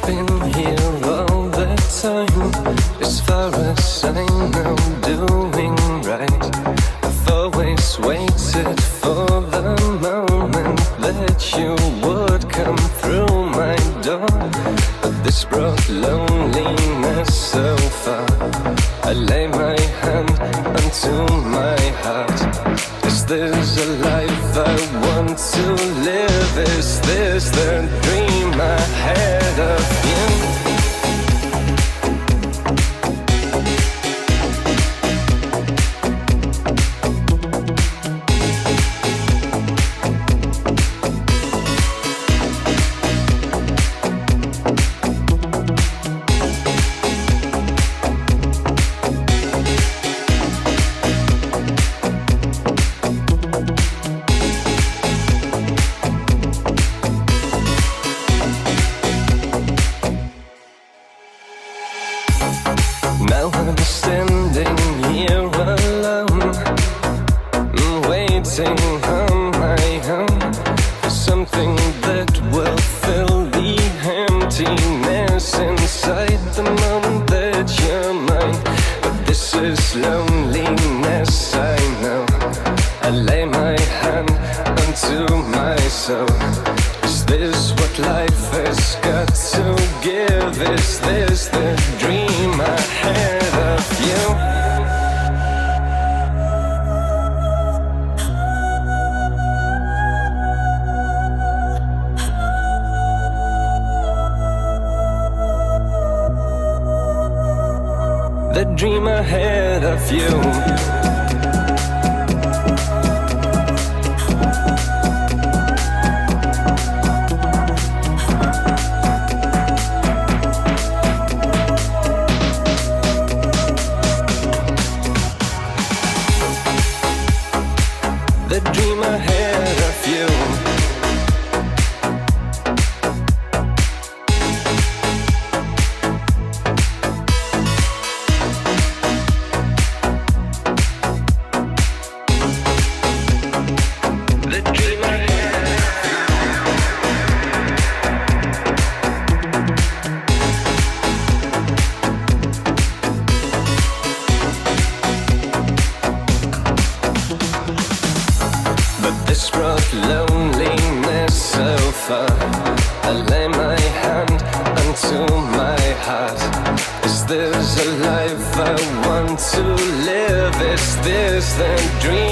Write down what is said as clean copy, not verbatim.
been here all the time. As far as I know, doing right. I've always waited for the moment that you would come through my door. But this brought loneliness so far. I lay my hand onto my heart. Is this a life I want to live? Is this the dream I had of you? Now I'm standing here alone, waiting on my own for something that will fill the emptiness inside the moment that you're mine. But this is loneliness, I know. I lay my hand onto my soul. Is this what life has got to give? Is this the dream I had of you? The dream I had of you. The dream I had of you. The dream I had. But this brought loneliness so far. I lay my hand onto my heart. Is this a life I want to live? Is this the dream